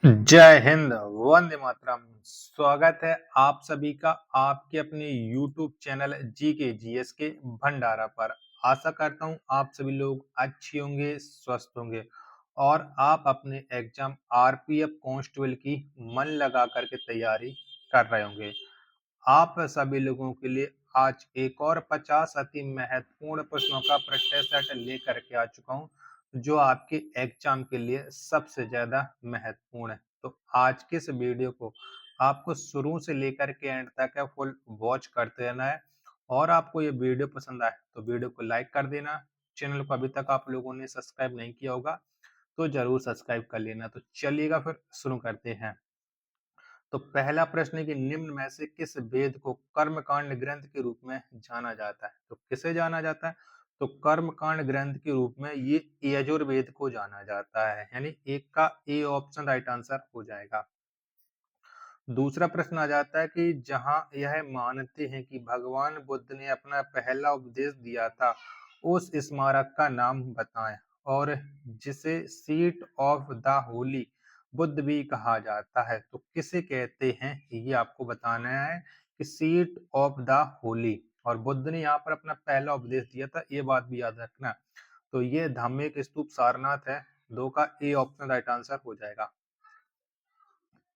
जय हिंद, वंदे मातरम। स्वागत है आप सभी का आपके अपने YouTube चैनल जी के जीएस के भंडारा पर। आशा करता हूँ आप सभी लोग अच्छे होंगे, स्वस्थ होंगे और आप अपने एग्जाम आरपीएफ कांस्टेबल की मन लगा करके तैयारी कर रहे होंगे। आप सभी लोगों के लिए आज एक और 50 अति महत्वपूर्ण प्रश्नों का प्रश्न सेट लेकर के आ चुका हूँ, जो आपके एग्जाम के लिए सबसे ज्यादा महत्वपूर्ण है। तो आज के इस वीडियो को आपको शुरू से लेकर के एंड तक है फुल वॉच करते रहना है। और आपको ये वीडियो पसंद आए तो वीडियो को लाइक कर देना। चैनल को अभी तक आप लोगों ने सब्सक्राइब नहीं किया होगा तो जरूर सब्सक्राइब कर लेना। तो चलिएगा फिर शुरू करते हैं। तो पहला प्रश्न है कि निम्न में से किस वेद को कर्मकांड ग्रंथ के रूप में जाना जाता है? तो किसे जाना जाता है? तो कर्मकांड ग्रंथ के रूप में ये यजुर्वेद को जाना जाता है, यानी एक का ए ऑप्शन राइट आंसर हो जाएगा। दूसरा प्रश्न आ जाता है कि जहां यह मानते हैं कि भगवान बुद्ध ने अपना पहला उपदेश दिया था, उस स्मारक का नाम बताएं। और जिसे seat of the Holi Buddha भी कहा जाता है, तो किसे कहते हैं ये आपको बताना है कि सीट ऑफ द होली। और बुद्ध ने यहाँ पर अपना पहला उपदेश दिया था, ये बात भी याद रखना। तो ये धार्मिक स्तूप सारनाथ है। दो का ए ऑप्शन राइट आंसर हो जाएगा।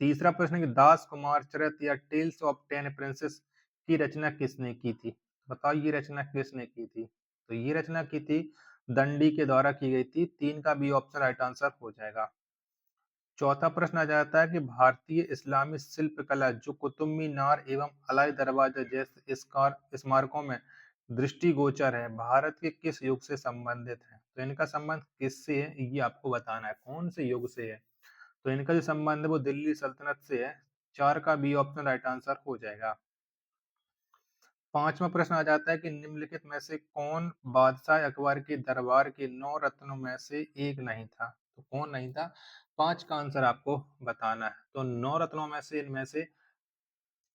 तीसरा प्रश्न कि दास कुमार चरित या टेल्स ऑफ 10 प्रिंसेस की रचना किसने की थी? बताओ ये रचना किसने की थी? तो ये रचना की थी दंडी के द्वारा की गई थी। तीन का बी ऑप्शन राइट आंसर हो जाएगा। चौथा प्रश्न आ जाता है कि भारतीय इस्लामी शिल्प कला जो कुतुब मीनार एवं अलाई दरवाजा जैसे स्मारकों में दृष्टिगोचर है, भारत के किस युग से संबंधित है? तो इनका संबंध किससे है ये आपको बताना है, कौन से युग से है। तो इनका जो संबंध है वो दिल्ली सल्तनत से है। चार का बी ऑप्शन राइट आंसर हो जाएगा। पांचवा प्रश्न आ जाता है कि निम्नलिखित में से कौन बादशाह अकबर के दरबार के 9 रत्नों में से एक नहीं था? तो कौन नहीं था? पांच का आंसर आपको बताना है। तो 9 रत्नों में से इनमें से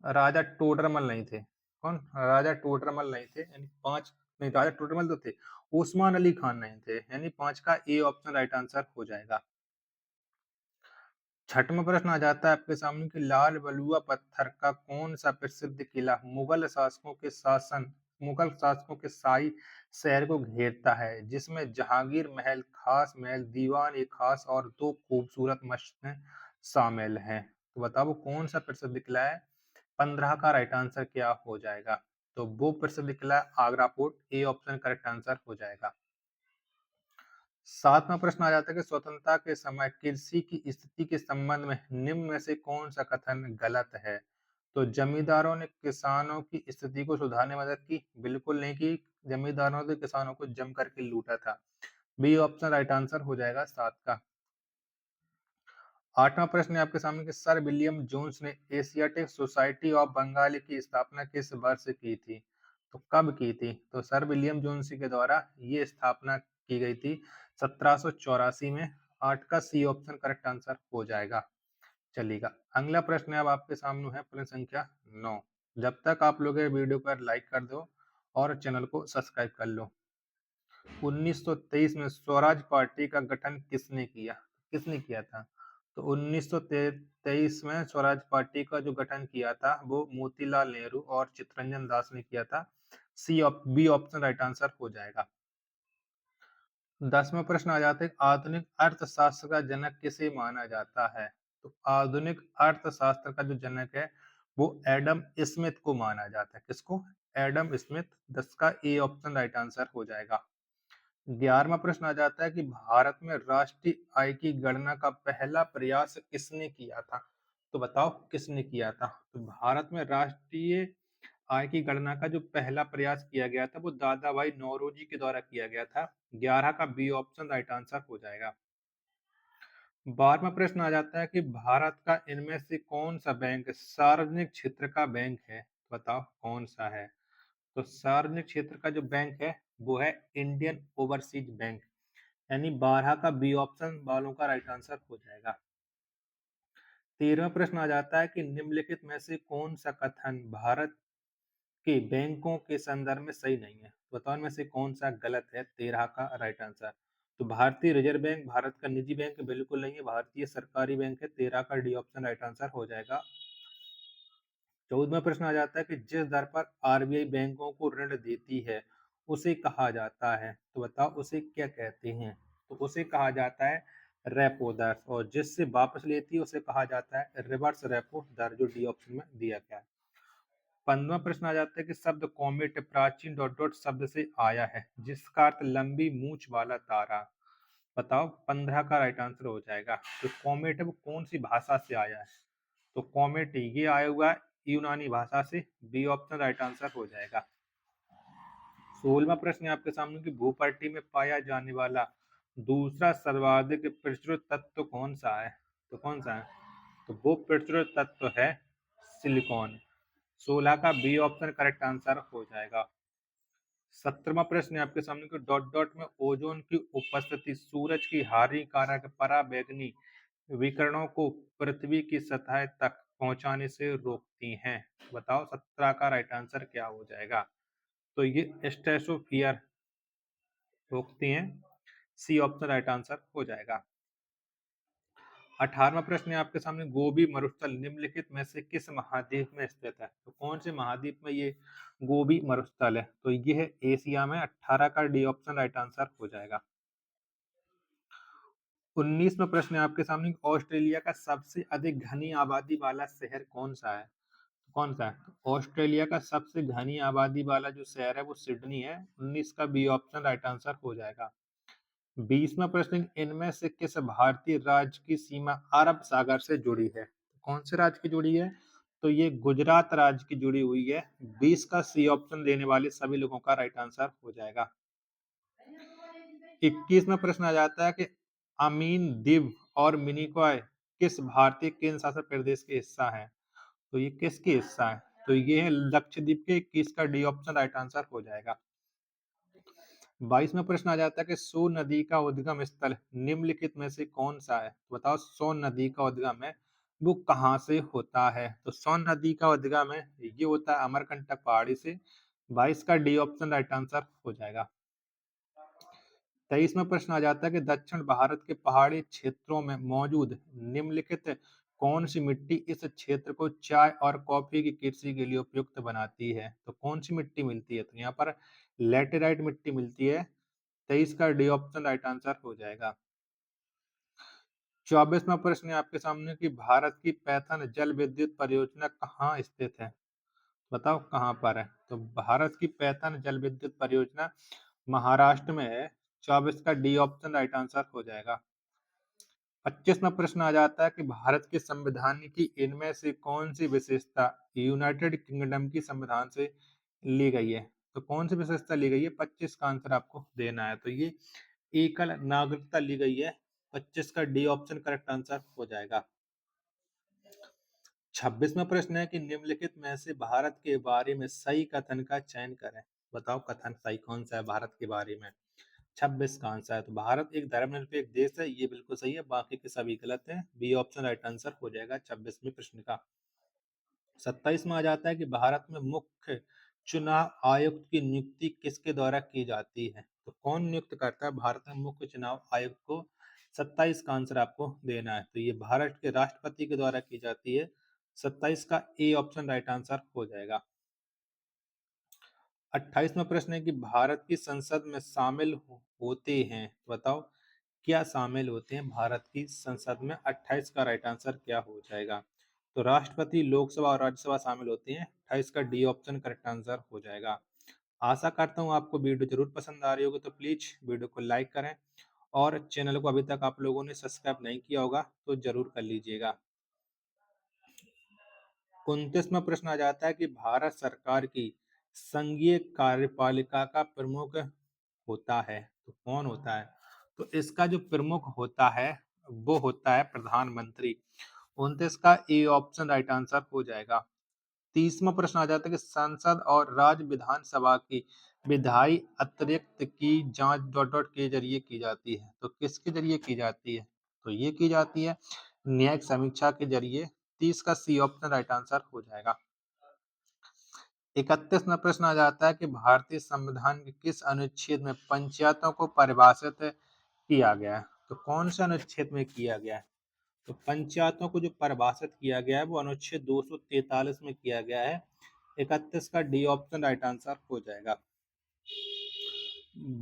राजा टोडरमल नहीं थे। कौन? राजा टोडरमल नहीं थे, यानी पांच नहीं, राजा टोडरमल तो थे। उस्मान अली खान नहीं थे, यानी पांच का ए ऑप्शन राइट आंसर हो जाएगा। छठवां प्रश्न आ जाता है आपके सामने कि लाल बलुआ पत्थर का कौन सा प्रसिद्ध किला मुगल शासकों के शाही शहर को घेरता है, जिसमें जहांगीर महल, खास महल, दीवान ए खास और दो खूबसूरत मस्जिदें शामिल हैं? तो बताओ वो कौन सा प्रसिद्ध किला है? 15 का राइट आंसर क्या हो जाएगा? तो वो प्रसिद्ध किला Agra fort, A option correct answer हो जाएगा। सातवां प्रश्न आ जाता है कि स्वतंत्रता के समय कृषि की स्थिति के संबंध में निम्न में से कौन सा कथन गलत है? तो जमींदारों ने किसानों की स्थिति को सुधारने में मदद की? बिल्कुल नहीं की। जमींदारों ने किसानों को जम करके लूटा था। बी ऑप्शन राइट आंसर हो जाएगा सात का। आठवां प्रश्न है आपके सामने कि सर विलियम जोन्स ने एशियाटिक सोसाइटी ऑफ बंगाली की स्थापना किस वर्ष की थी? तो कब की थी? तो सर विलियम जोन्स के द्वारा ये स्थापना की गई थी 1784 में। आठ का सी ऑप्शन करेक्ट आंसर हो जाएगा। चलिएगा, अगला प्रश्न है अब आपके सामने है प्रश्न संख्या 9। जब तक आप लोग ये वीडियो पर लाइक कर दो और चैनल को सब्सक्राइब कर लो। 1923 में स्वराज पार्टी का गठन किसने किया? किसने किया था? तो 1923 में स्वराज पार्टी का जो गठन किया था वो मोतीलाल नेहरू और चित्तरंजन दास ने किया था। बी ऑप्शन राइट आंसर हो जाएगा। 10वां प्रश्न आ जाता है आधुनिक अर्थशास्त्र का जनक किसे माना जाता है? तो आधुनिक अर्थशास्त्र का जो जनक है वो एडम स्मिथ को माना जाता है। किसको? Adam Smith. 10 का ए ऑप्शन राइट आंसर हो जाएगा। 11वां प्रश्न आ जाता है कि भारत में राष्ट्रीय आय की गणना का पहला प्रयास किसने किया था? तो बताओ किसने किया था? तो भारत में राष्ट्रीय आय की गणना का जो पहला प्रयास किया गया था वो दादा भाई नौरोजी के द्वारा किया गया था। 11 का बी ऑप्शन राइट आंसर हो जाएगा। 12वां प्रश्न आ जाता है कि भारत का इनमें से कौन सा बैंक सार्वजनिक क्षेत्र का बैंक है? बताओ कौन सा है? तो सार्वजनिक क्षेत्र का जो बैंक है वो है इंडियन ओवरसीज बैंक, यानी 12 का बी ऑप्शन वालों का राइट आंसर हो जाएगा। 13वां प्रश्न आ जाता है कि निम्नलिखित में से कौन सा कथन भारत के बैंकों के संदर्भ में सही नहीं है? बताओ इनमें से कौन सा गलत है? 13 का राइट आंसर। तो भारतीय रिजर्व बैंक भारत का निजी बैंक बिल्कुल नहीं है, भारतीय सरकारी बैंक है। 13 का डी ऑप्शन राइट आंसर हो जाएगा। 14वां प्रश्न आ जाता है कि जिस दर पर आरबीआई बैंकों को ऋण देती है उसे कहा जाता है, तो बताओ उसे क्या कहते हैं। तो उसे कहा जाता है रेपो दर, और जिससे वापस लेती है उसे कहा जाता है रिवर्स रेपो दर, जो डी ऑप्शन में दिया गया है। 15वां प्रश्न आ जाता है कि शब्द कॉमेट प्राचीन डॉट डॉट शब्द से आया है जिसका अर्थ लंबी मूंछ वाला तारा। बताओ 15 का राइट आंसर हो जाएगा। तो कॉमेट है वो कौन सी भाषा से आया है, तो कॉमेट ये आया हुआ है यूनानी भाषा से। बी ऑप्शन राइट आंसर हो जाएगा। 16वां प्रश्न है आपके सामने कि भूपट्टी में पाया जाने वाला दूसरा सर्वाधिक प्रचुर तत्व कौन सा है, तो कौन सा है, तो वो प्रचुर तत्व है सिलिकॉन। 16 का बी ऑप्शन करेक्ट आंसर हो जाएगा। 17वां प्रश्न है आपके सामने कि डॉट डॉट में ओजोन की उपस्थिति सूरज की हानिकारक पराबैंगनी विकिरणों को पृथ्वी की सतह तक पहुंचाने से रोकती हैं। बताओ 17 का राइट आंसर क्या हो जाएगा। तो ये स्ट्रेटोस्फियर रोकती हैं। सी ऑप्शन राइट आंसर हो जाएगा। 18वां प्रश्न है आपके सामने गोबी मरुस्थल निम्नलिखित में से किस महाद्वीप में स्थित है, तो कौन से महाद्वीप में ये गोबी मरुस्थल है, तो ये है एशिया में। 18 का डी ऑप्शन राइट आंसर हो जाएगा। 19वां प्रश्न है आपके सामने ऑस्ट्रेलिया का सबसे अधिक घनी आबादी वाला शहर कौन सा है, कौन सा है, तो ऑस्ट्रेलिया का सबसे घनी आबादी वाला जो शहर है वो सिडनी है। 19 का बी ऑप्शन राइट आंसर हो जाएगा। 20वां प्रश्न इनमें से किस भारतीय राज्य की सीमा अरब सागर से जुड़ी है, कौन से राज्य की जुड़ी है, तो ये गुजरात राज्य की जुड़ी हुई है। 20 का सी ऑप्शन देने वाले सभी लोगों का राइट आंसर हो जाएगा। 21वां प्रश्न आ जाता है कि अमीन दीव और मिनिकॉय किस भारतीय केंद्र शासित प्रदेश के हिस्सा है, तो ये किसके हिस्सा है, तो ये है लक्षद्वीप के। 21 का डी ऑप्शन राइट आंसर हो जाएगा। 22वां प्रश्न आ जाता है कि सोन नदी का उद्गम स्थल निम्नलिखित में से कौन सा है, तो बताओ सोन नदी का उद्गम है वो कहाँ से होता है, तो सोन नदी का उद्गम है ये होता है अमरकंटक पहाड़ी से। 22 का डी ऑप्शन राइट आंसर हो जाएगा। 23वां प्रश्न आ जाता है कि दक्षिण भारत के पहाड़ी क्षेत्रों में मौजूद निम्नलिखित कौन सी मिट्टी इस क्षेत्र को चाय और कॉफी की कृषि के लिए उपयुक्त बनाती है, तो कौन सी मिट्टी मिलती है, तो यहाँ पर लेटेराइट मिट्टी मिलती है। 23 का डी ऑप्शन राइट आंसर हो जाएगा। 24वां प्रश्न है आपके सामने कि भारत की पैथन जल विद्युत परियोजना कहाँ स्थित है, बताओ कहाँ पर है, तो भारत की पैथन जल विद्युत परियोजना महाराष्ट्र में है। 24 का डी ऑप्शन राइट आंसर हो जाएगा। 25वां प्रश्न आ जाता है कि भारत के संविधान की इनमें से कौन सी विशेषता यूनाइटेड किंगडम की संविधान से ली गई है, तो कौन सी विशेषता ली गई है। 25 का आंसर आपको देना है, तो ये एकल नागरिकता ली गई है। 25 का डी ऑप्शन करेक्ट आंसर हो जाएगा। 26वां प्रश्न है कि निम्नलिखित में से भारत के बारे में सही कथन का चयन करें। बताओ कथन सही कौन सा है भारत के बारे में। 26 का आंसर है, तो भारत एक धर्मनिरपेक्ष देश है, ये बिल्कुल सही है, बाकी के सभी गलत हैं। बी ऑप्शन राइट आंसर हो जाएगा 26वें प्रश्न का। 27 में आ जाता है कि भारत में मुख्य चुनाव आयुक्त की नियुक्ति किसके द्वारा की जाती है, तो कौन नियुक्त करता है भारत में मुख्य चुनाव आयुक्त को। 27 का आंसर आपको देना है, तो ये भारत के राष्ट्रपति के द्वारा की जाती है। 27 का ए ऑप्शन राइट आंसर हो जाएगा। 28वां प्रश्न है कि भारत की संसद में शामिल होते हैं, बताओ क्या शामिल होते हैं भारत की संसद में। 28 का राइट आंसर क्या हो जाएगा, तो राष्ट्रपति लोकसभा और राज्यसभा शामिल होती हैं। 28 का डी ऑप्शन करेक्ट आंसर हो जाएगा। आशा करता हूँ आपको वीडियो जरूर पसंद आ रही होगी, तो प्लीज वीडियो को लाइक करें और चैनल को अभी तक आप लोगों ने सब्सक्राइब नहीं किया होगा तो जरूर कर लीजिएगा। 29वां प्रश्न आ जाता है कि भारत सरकार की संघीय कार्यपालिका का प्रमुख होता है, तो कौन होता है, तो इसका जो प्रमुख होता है वो होता है प्रधानमंत्री। 29 का ए ऑप्शन राइट आंसर हो जाएगा। 30वां प्रश्न आ जाता है कि संसद और राज्य विधानसभा की विधायी अतिरिक्त की जांच डॉट डॉट के जरिए की जाती है, तो किसके जरिए की जाती है, तो ये की जाती है न्यायिक समीक्षा के जरिए। 30 का सी ऑप्शन राइट आंसर हो जाएगा। 31वां प्रश्न आ जाता है कि भारतीय संविधान के किस अनुच्छेद में पंचायतों को परिभाषित किया गया है। तो कौन सा अनुच्छेद में किया गया है? तो पंचायतों को जो परिभाषित किया गया है वो अनुच्छेद 243 में किया गया है। 31 का डी ऑप्शन राइट आंसर हो जाएगा।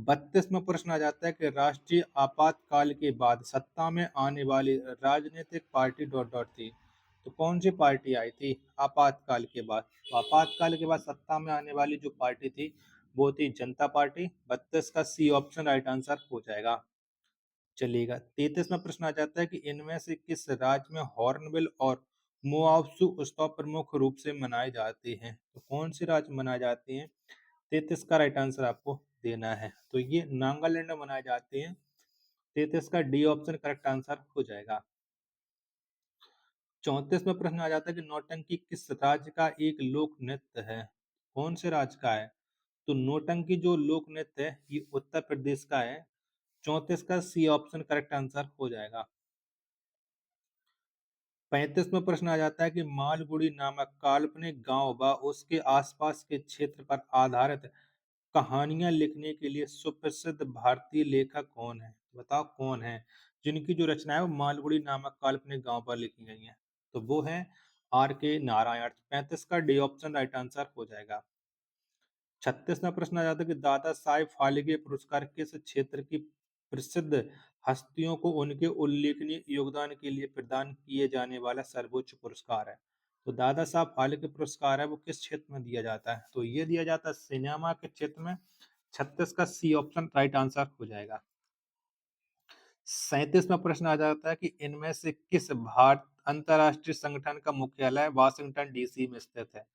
32वां प्रश्न आ जाता है कि राष्ट्रीय आपातकाल के बाद सत्ता में आने वाली राजनीतिक पार्टी डॉट डॉट थी। तो कौन सी पार्टी आई थी आपातकाल के बाद? तो आपातकाल के बाद सत्ता में आने वाली जो पार्टी थी वो थी जनता पार्टी। 32 का सी ऑप्शन राइट आंसर हो जाएगा। चलेगा। 33वां प्रश्न आ जाता है कि इनमें से किस राज्य में हॉर्नबिल और मुआवसू उत्सव प्रमुख रूप से मनाए जाते हैं? तो कौन से राज्य मनाए जाते हैं? 33 का राइट आंसर आपको देना है। तो ये नागालैंड में मनाए जाते हैं। 33 का डी ऑप्शन करेक्ट आंसर हो जाएगा। 34वां प्रश्न आ जाता है कि नौटंकी किस राज्य का एक लोक नृत्य है? कौन से राज्य का है? तो नौटंकी जो लोक नृत्य है ये उत्तर प्रदेश का है। 34 का सी ऑप्शन करेक्ट आंसर हो जाएगा। 35वां प्रश्न आ जाता है कि मालगुडी नामक काल्पनिक गांव व उसके आसपास के क्षेत्र पर आधारित कहानियां लिखने के लिए सुप्रसिद्ध भारतीय लेखक कौन है? बताओ कौन है जिनकी जो रचना है वो मालगुडी नामक काल्पनिक गांव पर लिखी गई है? तो वो है आर के नारायण। 35 का डी ऑप्शन राइट आंसर हो जाएगा। 36वां प्रश्न आ जाता है कि दादा साहेब फाल्के पुरस्कार किस क्षेत्र की प्रसिद्ध हस्तियों को उनके उल्लेखनीय योगदान के लिए प्रदान किए जाने वाला सर्वोच्च पुरस्कार है? तो दादा साहब फाल्के पुरस्कार है वो किस क्षेत्र में दिया जाता है? तो ये दिया जाता है सिनेमा के क्षेत्र में। 36 का सी ऑप्शन राइट आंसर हो जाएगा। 37वां प्रश्न आ जाता है कि इनमें से किस भारत अंतरराष्ट्रीय संगठन का मुख्यालय वाशिंगटन डीसी में स्थित है?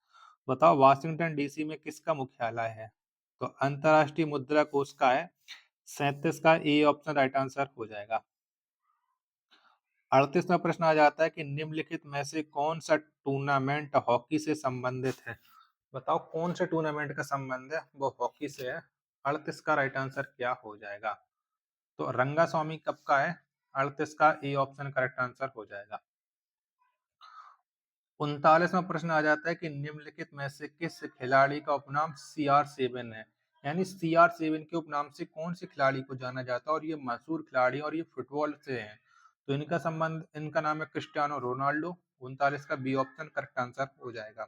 बताओ वाशिंगटन डीसी में किसका मुख्यालय है? तो अंतरराष्ट्रीय मुद्रा कोष का है। 37 का ए ऑप्शन राइट आंसर हो जाएगा। 38वां प्रश्न आ जाता है कि निम्नलिखित में से कौन सा टूर्नामेंट हॉकी से संबंधित है? बताओ कौन से टूर्नामेंट का संबंध है वो हॉकी से है? 38 का राइट आंसर क्या हो जाएगा? तो रंगास्वामी कप का है। 38 का ए ऑप्शन करेक्ट आंसर हो जाएगा। 39वां प्रश्न आ जाता है कि निम्नलिखित में से किस खिलाड़ी का उपनाम CR7 है? यानी CR7 के उपनाम से कौन से खिलाड़ी को जाना जाता है और ये मशहूर खिलाड़ी और ये फुटबॉल से हैं? तो इनका नाम है क्रिस्टियानो रोनाल्डो। 39 का बी ऑप्शन करेक्ट आंसर हो जाएगा।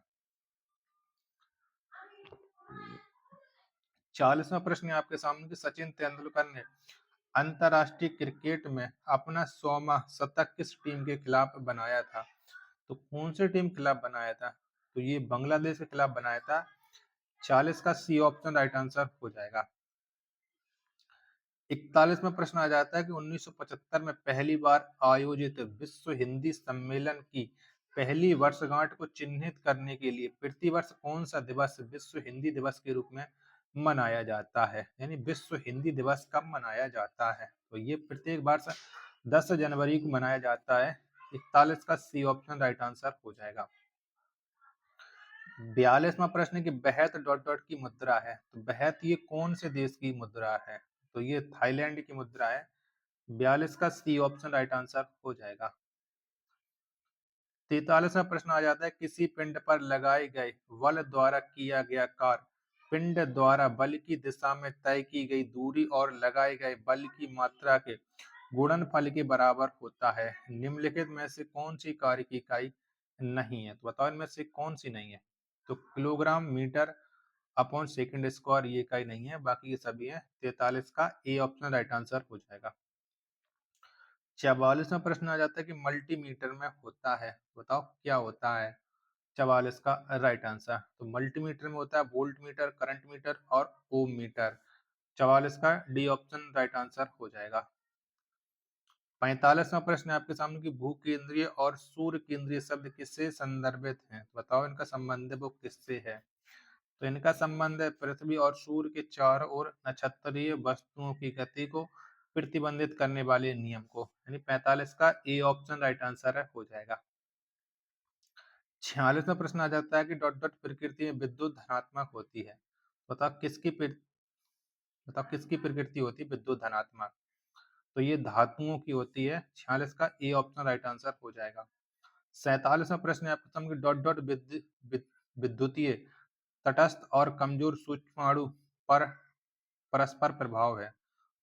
40वां प्रश्न है आपके सामने कि सचिन तेंदुलकर ने अंतरराष्ट्रीय क्रिकेट में अपना 100वां शतक किस टीम के खिलाफ बनाया था? तो कौन सी टीम के खिलाफ बनाया था? तो ये बांग्लादेश के खिलाफ बनाया था। 40 का सी ऑप्शन राइट आंसर हो जाएगा। 41वां प्रश्न आ जाता है कि 1975 में पहली बार आयोजित विश्व हिंदी सम्मेलन की पहली वर्षगांठ को चिन्हित करने के लिए प्रतिवर्ष कौन सा दिवस विश्व हिंदी दिवस के रूप में मनाया जाता है? यानी विश्व हिंदी दिवस कब मनाया जाता है? तो ये प्रत्येक वर्ष 10 जनवरी को मनाया जाता है। 41 का सी ऑप्शन राइट आंसर हो जाएगा। 42वां प्रश्न कि बेहत डॉट डॉट की मुद्रा है। तो बेहत ये कौन से देश की मुद्रा है? तो ये थाईलैंड की मुद्रा है। 42 का सी ऑप्शन राइट आंसर हो जाएगा। 43वां प्रश्न आ जाता है किसी पिंड पर लगाए गए बल द्वारा किया गया कार्य पिंड द्वारा बल की दिशा में तय की गई दूरी और लगाए गए बल की मात्रा के गुणनफल के बराबर होता है। निम्नलिखित में से कौन सी कार्य की इकाई नहीं है? तो बताओ इनमें से कौन सी नहीं है? तो kilogram metre upon second square ये इकाई नहीं है, बाकी ये सभी है। 43 का ए ऑप्शन राइट आंसर हो जाएगा। 44वां प्रश्न आ जाता है कि मल्टीमीटर में होता है। बताओ क्या होता है? 44 का राइट आंसर। तो मल्टीमीटर में होता है वोल्ट मीटर, करंट मीटर और ओम मीटर। 44 का डी ऑप्शन राइट आंसर हो जाएगा। 45वां प्रश्न है आपके सामने कि भूकेंद्रीय और सूर्य केंद्रीय शब्द किससे संदर्भित हैं? बताओ इनका संबंध वो किससे है? तो इनका संबंध है पृथ्वी और सूर्य के चारों ओर नक्षत्रीय वस्तुओं की गति को प्रतिबंधित करने वाले नियम को। यानी 45 का ए ऑप्शन राइट आंसर है हो जाएगा। 46वां प्रश्न आ जाता है कि डॉट डॉट प्रकृति में विद्युत धनात्मक होती है। बताओ किसकी बताओ किसकी प्रकृति होती है विद्युत धनात्मक? तो ये धातुओं की होती है। 46 का ए ऑप्शन राइट आंसर हो जाएगा। 47वां प्रश्न है आपके सामने डॉट डॉट विद्युतीय तटस्थ और कमजोर सूक्ष्माणु पर परस्पर प्रभाव है।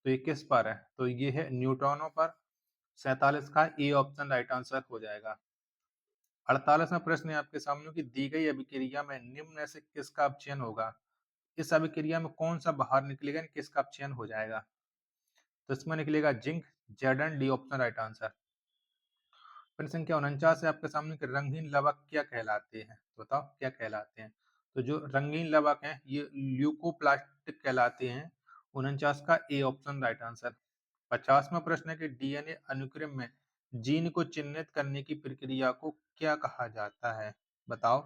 तो ये किस पर है? तो ये है न्यूट्रॉनों पर। 47 का ए ऑप्शन राइट आंसर हो जाएगा। 48वां प्रश्न है आपके सामने कि दी गई अभिक्रिया में निम्न में से किसका अपचयन होगा? इस अभिक्रिया में कौन सा बाहर निकलेगा यानी किसका अपचयन हो जाएगा? तो इसमें निकलेगा zinc, Zn D option right answer. प्रश्न संख्या 49 है आपके सामने कि रंगीन लवक क्या कहलाते हैं? तो बताओ क्या कहलाते हैं? तो जो रंगीन लवक हैं ये ल्यूकोप्लास्टिक कहलाते हैं। 49 का ए ऑप्शन राइट आंसर। 50वां प्रश्न है कि डीएनए अनुक्रम में जीन को चिन्हित करने की प्रक्रिया को क्या कहा जाता है? बताओ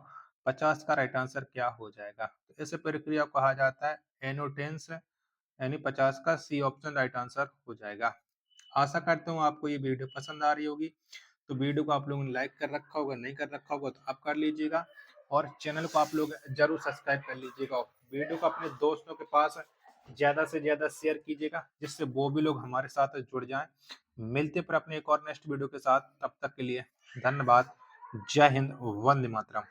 50 का राइट आंसर क्या हो जाएगा? तो इस प्रक्रिया को कहा जाता है एनोटेंस, यानी 50 का सी ऑप्शन राइट आंसर हो जाएगा। आशा करता हूँ आपको ये वीडियो पसंद आ रही होगी। तो वीडियो को आप लोगों ने लाइक कर रखा होगा, नहीं कर रखा होगा तो आप कर लीजिएगा, और चैनल को आप लोग जरूर सब्सक्राइब कर लीजिएगा। वीडियो को अपने दोस्तों के पास ज्यादा से ज्यादा शेयर कीजिएगा, जिससे वो भी लोग हमारे साथ जुड़ जाएं। मिलते पर अपने एक और नेक्स्ट वीडियो के साथ, तब तक के लिए धन्यवाद। जय हिंद, वंदे मातरम।